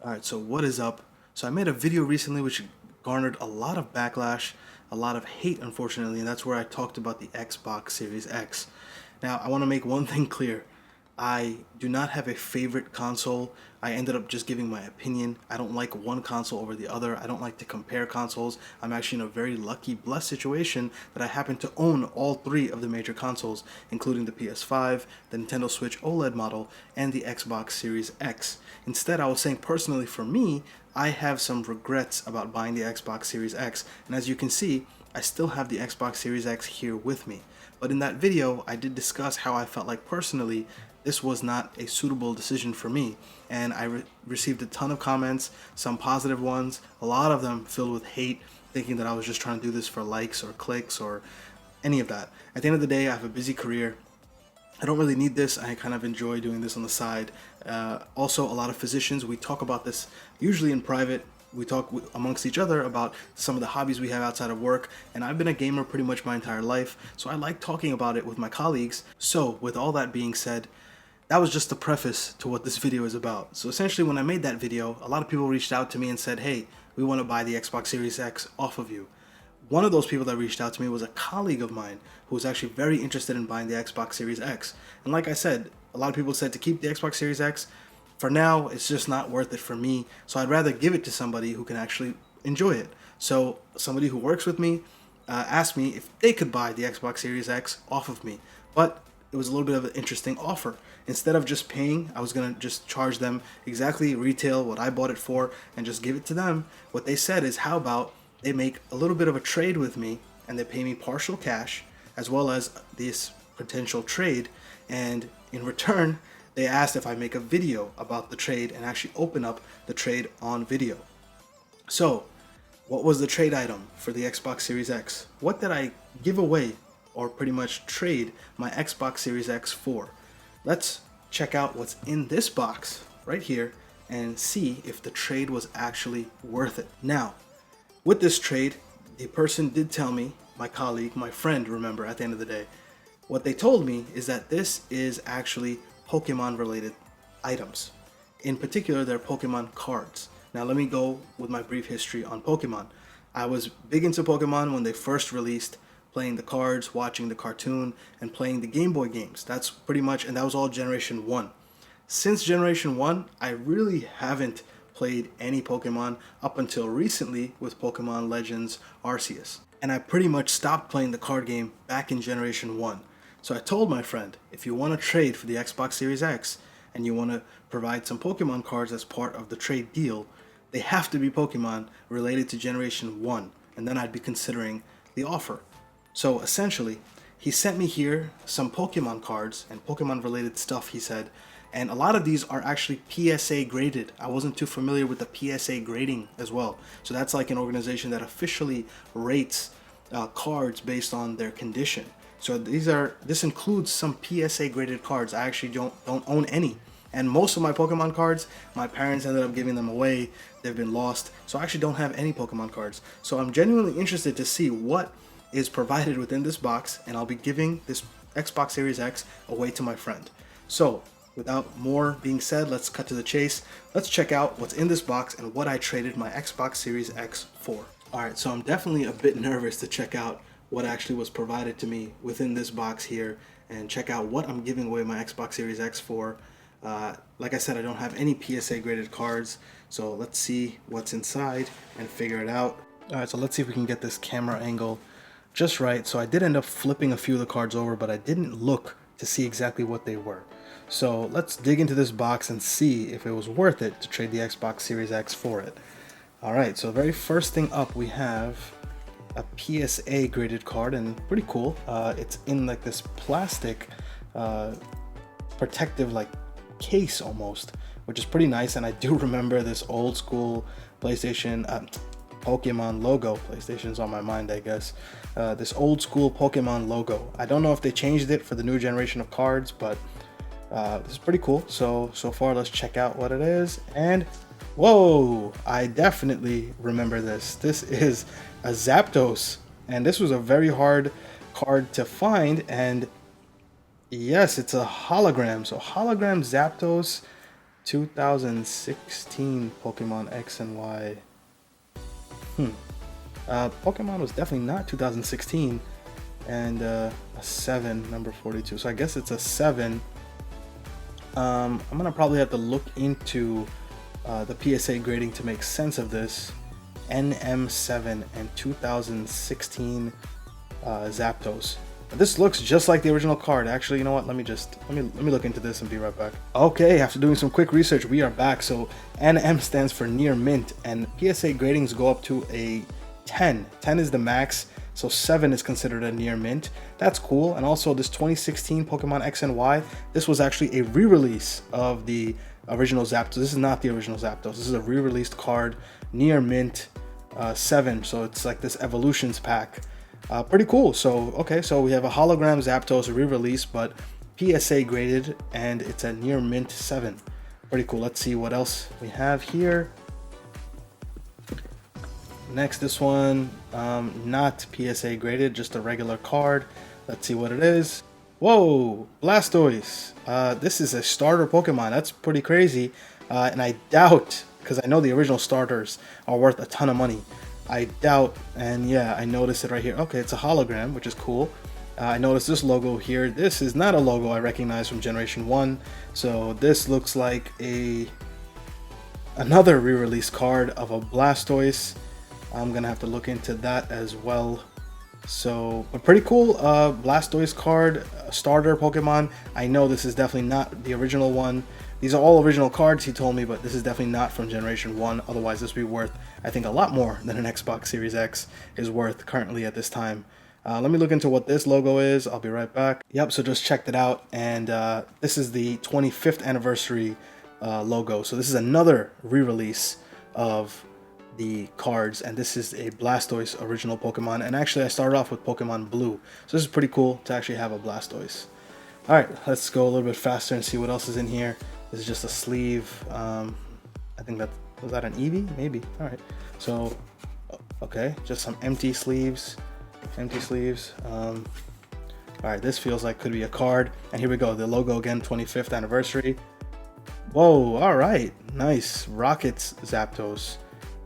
Alright, so what is up? So I made a video recently which garnered a lot of backlash, a lot of hate unfortunately, and that's where I talked about the Xbox Series X. Now, I want to make one thing clear. I do not have a favorite console. I ended up just giving my opinion. I don't like one console over the other. I don't like to compare consoles. I'm actually in a very lucky, blessed situation that I happen to own all three of the major consoles, including the PS5, the Nintendo Switch OLED model, and the Xbox Series X. Instead, I was saying personally for me, I have some regrets about buying the Xbox Series X, and as you can see, I still have the Xbox Series X here with me. But in that video, I did discuss how I felt like personally this was not a suitable decision for me, and I received a ton of comments, some positive ones, a lot of them filled with hate, thinking that I was just trying to do this for likes or clicks or any of that. At the end of the day, I have a busy career. I don't really need this. I kind of enjoy doing this on the side. Also, a lot of physicians, we talk about this usually in private. We talk amongst each other about some of the hobbies we have outside of work, and I've been a gamer pretty much my entire life, so I like talking about it with my colleagues. So, with all that being said, that was just the preface to what this video is about. So essentially, when I made that video, a lot of people reached out to me and said, hey, we want to buy the Xbox Series X off of you. One of those people that reached out to me was a colleague of mine who was actually very interested in buying the Xbox Series X. And like I said, a lot of people said to keep the Xbox Series X. For now, it's just not worth it for me. So I'd rather give it to somebody who can actually enjoy it. So somebody who works with me asked me if they could buy the Xbox Series X off of me. But it was a little bit of an interesting offer. Instead of just paying, I was going to just charge them exactly retail what I bought it for and just give it to them. What they said is, how about they make a little bit of a trade with me and they pay me partial cash as well as this potential trade, and in return they asked if I make a video about the trade and actually open up the trade on video. So what was the trade item for the Xbox Series X? What did I give away or pretty much trade my Xbox Series X for? Let's check out what's in this box right here and see if the trade was actually worth it. Now, with this trade, the person did tell me, my colleague, my friend, remember, at the end of the day, what they told me is that this is actually Pokemon related items. In particular, they're Pokemon cards. Now let me go with my brief history on Pokemon. I was big into Pokemon when they first released, playing the cards, watching the cartoon, and playing the Game Boy games. That's pretty much, and that was all Generation 1. Since Generation 1, I really haven't played any Pokemon up until recently with Pokemon Legends Arceus. And I pretty much stopped playing the card game back in Generation 1. So I told my friend, if you want to trade for the Xbox Series X, and you want to provide some Pokemon cards as part of the trade deal, they have to be Pokemon related to Generation 1, and then I'd be considering the offer. So essentially, he sent me here some Pokemon cards and Pokemon related stuff, he said, and a lot of these are actually PSA graded. I wasn't too familiar with the PSA grading as well. So that's like an organization that officially rates cards based on their condition. So this includes some PSA graded cards. I actually don't own any. And most of my Pokemon cards, my parents ended up giving them away. They've been lost. So I actually don't have any Pokemon cards. So I'm genuinely interested to see what is provided within this box, and I'll be giving this Xbox Series X away to my friend. So without more being said, let's cut to the chase. Let's check out what's in this box and what I traded my Xbox Series X for. Alright, so I'm definitely a bit nervous to check out what actually was provided to me within this box here and check out what I'm giving away my Xbox Series X for. Like I said, I don't have any PSA graded cards, so let's see what's inside and figure it out. Alright, so let's see if we can get this camera angle just right. So I did end up flipping a few of the cards over, but I didn't look to see exactly what they were. So let's dig into this box and see if it was worth it to trade the Xbox Series X for it. Alright, so very first thing up, we have a PSA graded card, and pretty cool. It's in like this plastic protective like case almost, which is pretty nice. And I do remember this old school PlayStation Pokemon logo. PlayStation's on my mind, I guess. This old school Pokemon logo. I don't know if they changed it for the new generation of cards, but this is pretty cool. So far, let's check out what it is. And whoa, I definitely remember this. This is a Zapdos, and this was a very hard card to find. And yes, it's a hologram. So hologram Zapdos. 2016 Pokemon X and Y. Pokemon was definitely not 2016, and a 7, number 42. So I guess it's a 7. I'm gonna probably have to look into the PSA grading to make sense of this. NM7 and 2016 Zapdos. This looks just like the original card. Actually, you know what? Let me look into this and be right back. Okay, after doing some quick research, we are back. So NM stands for near mint, and PSA gradings go up to a 10. 10 is the max, so 7 is considered a near mint. That's cool. And also this 2016 Pokemon X and Y, this was actually a re-release of the original Zapdos. This is not the original Zapdos. This is a re-released card, near mint, 7. So it's like this evolutions pack. Pretty cool. So, okay, so we have a hologram Zapdos re-release, but PSA graded, and it's a near mint 7. Pretty cool. Let's see what else we have here. Next, this one, not PSA graded, just a regular card. Let's see what it is. Whoa, Blastoise. This is a starter Pokemon. That's pretty crazy. And I doubt, because I know the original starters are worth a ton of money. I doubt, and yeah, I noticed it right here. Okay, it's a hologram, which is cool. I noticed this logo here. This is not a logo I recognize from Generation 1. So this looks like another re-release card of a Blastoise. I'm gonna have to look into that as well. So, but pretty cool Blastoise card, starter Pokemon. I know this is definitely not the original one. These are all original cards, he told me, but this is definitely not from Generation 1. Otherwise, this would be worth, I think, a lot more than an Xbox Series X is worth currently at this time. Let me look into what this logo is. I'll be right back. Yep, so just checked it out. And this is the 25th anniversary logo. So this is another re-release of the cards. And this is a Blastoise original Pokemon. And actually, I started off with Pokemon Blue. So this is pretty cool to actually have a Blastoise. All right, let's go a little bit faster and see what else is in here. This is just a sleeve. I think was that an Eevee? Maybe. All right. So, okay, just some empty sleeves. Empty sleeves. All right, this feels like could be a card. And here we go. The logo again, 25th anniversary. Whoa. All right. Nice. Rocket's Zapdos.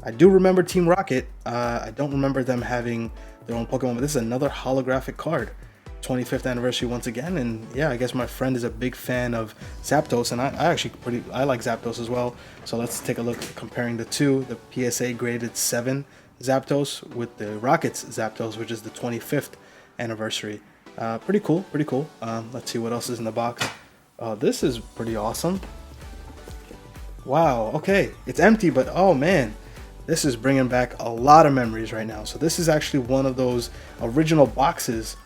I do remember Team Rocket. I don't remember them having their own Pokemon, but this is another holographic card. 25th anniversary once again, and yeah, I guess my friend is a big fan of Zapdos, and I like Zapdos as well. So let's take a look comparing the two, the PSA graded 7 Zapdos with the Rockets Zapdos, which is the 25th anniversary. Pretty cool. Let's see what else is in the box. This is pretty awesome. Wow, okay, it's empty, but oh man, this is bringing back a lot of memories right now. So this is actually one of those original boxes.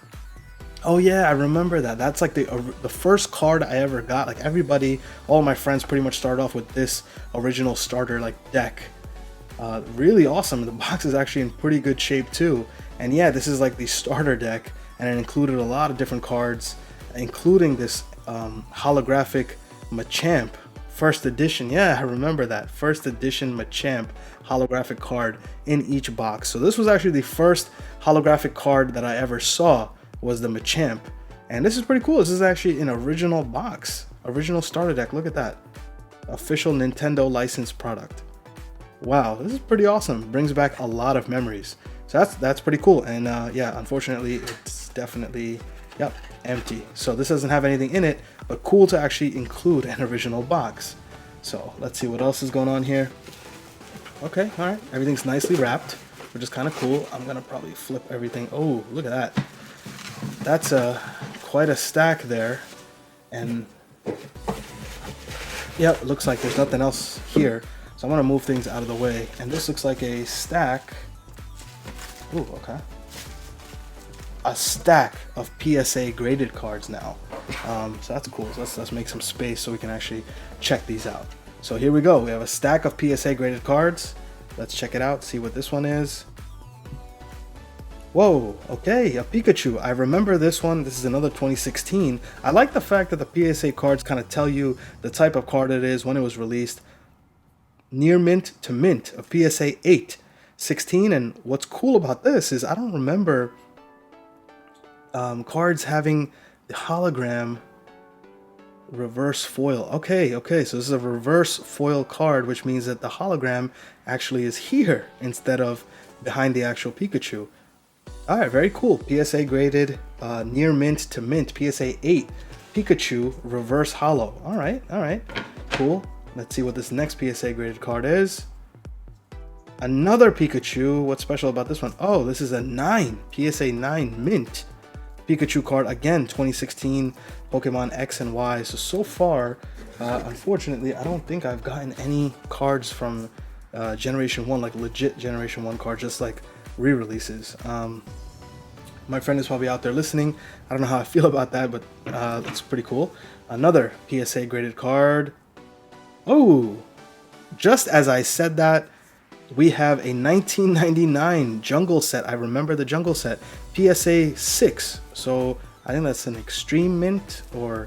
Oh yeah, I remember that. That's like the first card I ever got. Like everybody, all my friends pretty much started off with this original starter like deck. Really awesome. The box is actually in pretty good shape too. And yeah, this is like the starter deck, and it included a lot of different cards, including this holographic Machamp first edition. Yeah, I remember that. First edition Machamp holographic card in each box. So this was actually the first holographic card that I ever saw, was the Machamp. And this is pretty cool. This is actually an original box, original starter deck. Look at that. Official Nintendo licensed product. Wow, this is pretty awesome. Brings back a lot of memories. So that's pretty cool. And yeah, unfortunately, it's definitely, yep, empty. So this doesn't have anything in it, but cool to actually include an original box. So let's see what else is going on here. Okay, all right. Everything's nicely wrapped, which is kind of cool. I'm gonna probably flip everything. Oh, look at that. That's quite a stack there. And yeah, it looks like there's nothing else here. So I'm gonna move things out of the way. And this looks like a stack. Ooh, okay. A stack of PSA graded cards now. So that's cool. So let's make some space so we can actually check these out. So here we go. We have a stack of PSA graded cards. Let's check it out, see what this one is. Whoa, okay, a Pikachu. I remember this one. This is another 2016. I like the fact that the PSA cards kind of tell you the type of card it is, when it was released. Near mint to mint, a PSA 8, 16. And what's cool about this is I don't remember cards having the hologram reverse foil. Okay, okay, so this is a reverse foil card, which means that the hologram actually is here instead of behind the actual Pikachu. All right, very cool. PSA graded, near mint to mint, PSA 8 Pikachu reverse holo. All right, cool. Let's see what this next PSA graded card is. Another Pikachu. What's special about this one? Oh, this is a 9, PSA 9 mint Pikachu card. Again, 2016 Pokemon X and Y. So far, unfortunately, I don't think I've gotten any cards from Generation 1, like legit Generation 1 cards, just like re-releases. My friend is probably out there listening. I don't know how I feel about that, but it's pretty cool. Another PSA graded card. Oh, just as I said that, we have a 1999 jungle set. I remember the jungle set, PSA 6. So I think that's an extreme mint or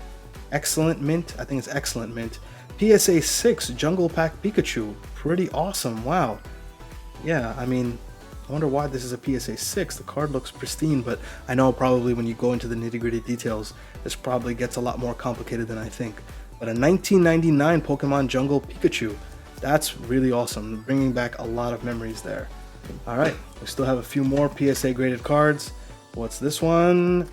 excellent mint. I think it's excellent mint. PSA 6 jungle pack Pikachu. Pretty awesome. Wow. Yeah, I mean, I wonder why this is a PSA 6. The card looks pristine, but I know probably when you go into the nitty-gritty details, this probably gets a lot more complicated than I think. But a 1999 Pokemon Jungle Pikachu. That's really awesome, bringing back a lot of memories there. All right, we still have a few more PSA graded cards. What's this one?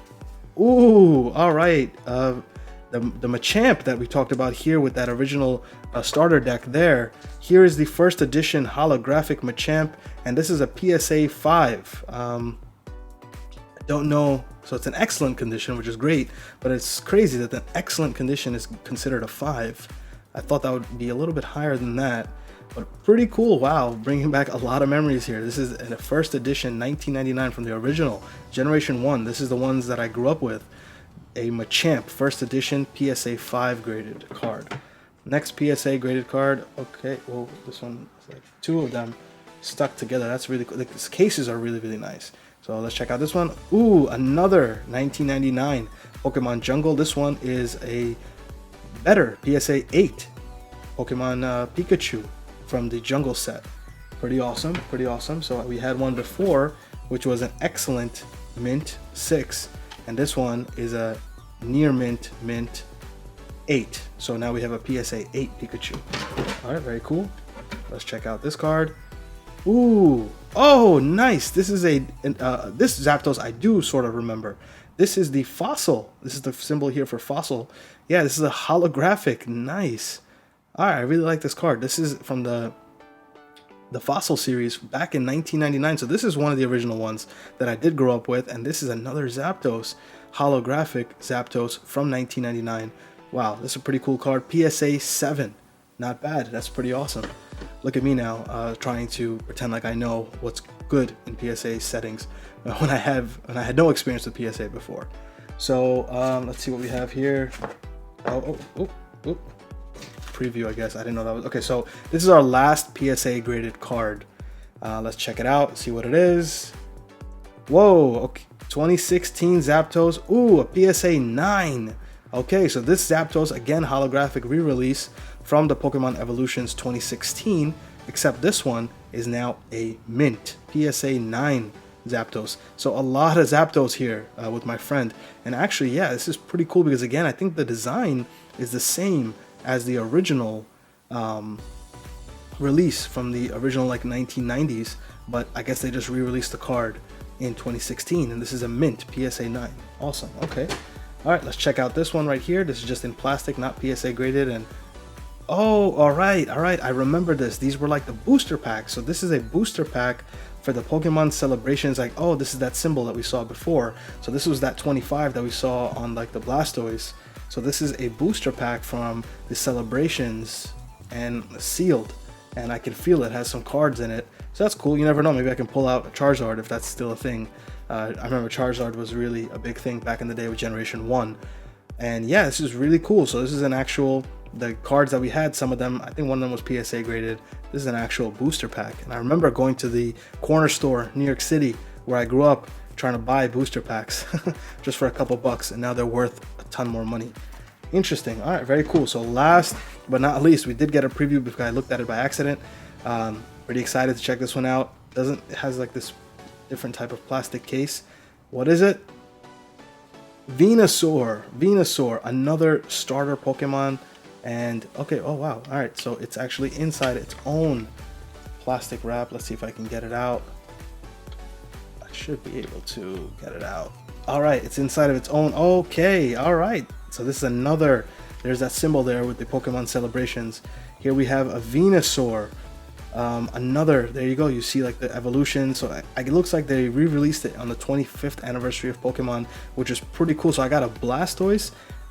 Ooh, all right. The Machamp that we talked about here with that original starter deck there. Here is the first edition holographic Machamp, and this is a PSA 5. I don't know, so it's an excellent condition, which is great, but it's crazy that the excellent condition is considered a 5. I thought that would be a little bit higher than that, but pretty cool. Wow, bringing back a lot of memories here. This is a first edition 1999 from the original Generation 1. This is the ones that I grew up with. A Machamp first edition PSA 5 graded card. Next PSA graded card. Okay, well, this one is like 2 of them stuck together. That's really cool. These cases are really nice. So let's check out this one. Ooh, another 1999 Pokemon Jungle. This one is a better PSA 8 Pokemon Pikachu from the Jungle set. Pretty awesome, pretty awesome. So we had one before, which was an excellent mint 6, and this one is a near mint 8. So now we have a PSA 8 Pikachu. All right, very cool. Let's check out this card. Ooh, oh, nice. This is this Zapdos I do sort of remember. This is the fossil. This is the symbol here for fossil. Yeah, this is a holographic. Nice. All right, I really like this card. This is from the Fossil series back in 1999. So this is one of the original ones that I did grow up with, and this is another Zapdos, holographic Zapdos from 1999. Wow, this is a pretty cool card. PSA 7. Not bad. That's pretty awesome. Look at me now, trying to pretend like I know what's good in PSA settings when I had no experience with PSA before. So let's see what we have here. Oh, preview, I guess. I didn't know that was okay. So this is our last PSA graded card. Let's check it out, see what it is. Whoa, okay, 2016 Zapdos. Ooh, a PSA 9. Okay, so this Zapdos, again, holographic re-release from the Pokemon Evolutions 2016, except this one is now a mint PSA 9 Zapdos. So a lot of Zapdos here with my friend. And actually, yeah, this is pretty cool because, again, I think the design is the same as the original release from the original, like, 1990s, but I guess they just re-released the card in 2016, and this is a mint PSA 9. Awesome. Okay. All right, let's check out this one right here. This is just in plastic, not PSA graded. And oh, all right, I remember this. These were like the booster packs. So this is a booster pack for the Pokemon celebrations. Like, oh, this is that symbol that we saw before. So this was that 25 that we saw on like the Blastoise. So this is a booster pack from the celebrations and sealed, and I can feel it has some cards in it. So that's cool. You never know. Maybe I can pull out a Charizard if that's still a thing. I remember Charizard was really a big thing back in the day with Generation 1. And yeah, this is really cool. So this is an actual, the cards that we had, some of them, I think one of them was PSA graded. This is an actual booster pack. And I remember going to the corner store, New York City, where I grew up, trying to buy booster packs just for a couple bucks. And now they're worth a ton more money. Interesting. All right, very cool. So last but not least, we did get a preview because I looked at it by accident. Pretty excited to check this one out. It has like this different type of plastic case. What is it? Venusaur, another starter Pokemon. And okay, oh wow, all right, so it's actually inside its own plastic wrap. Let's see if I can get it out. I should be able to get it out. All right, it's inside of its own. Okay, all right, so this is another, there's that symbol there with the Pokemon celebrations. Here we have a Venusaur. Another, there you go, you see like the evolution. So it looks like they re-released it on the 25th anniversary of Pokemon, which is pretty cool. So I got a Blastoise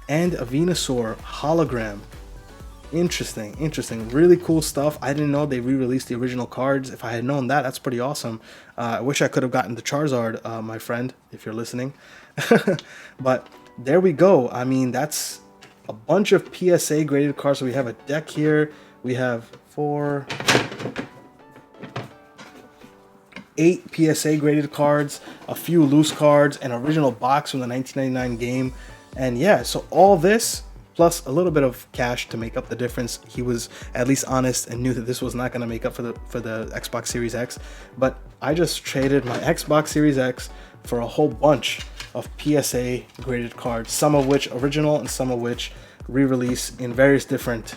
and a Venusaur hologram. Interesting, really cool stuff. I didn't know they re-released the original cards. If I had known that, that's pretty awesome. I wish I could have gotten the Charizard, my friend, if you're listening. But there we go. I mean, that's a bunch of PSA graded cards. So we have a deck here. We have 8 PSA graded cards, a few loose cards, an original box from the 1999 game. And yeah, so all this plus a little bit of cash to make up the difference. He was at least honest and knew that this was not going to make up for the Xbox Series X. But I just traded my Xbox Series X for a whole bunch of PSA graded cards, some of which original and some of which re-release in various different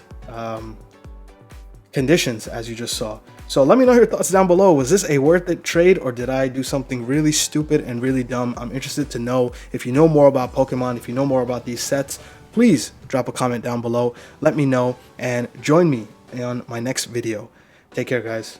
conditions, as you just saw. So let me know your thoughts down below. Was this a worth it trade, or did I do something really stupid and really dumb? I'm interested to know. If you know more about Pokemon, if you know more about these sets, please drop a comment down below. Let me know and join me on my next video. Take care, guys.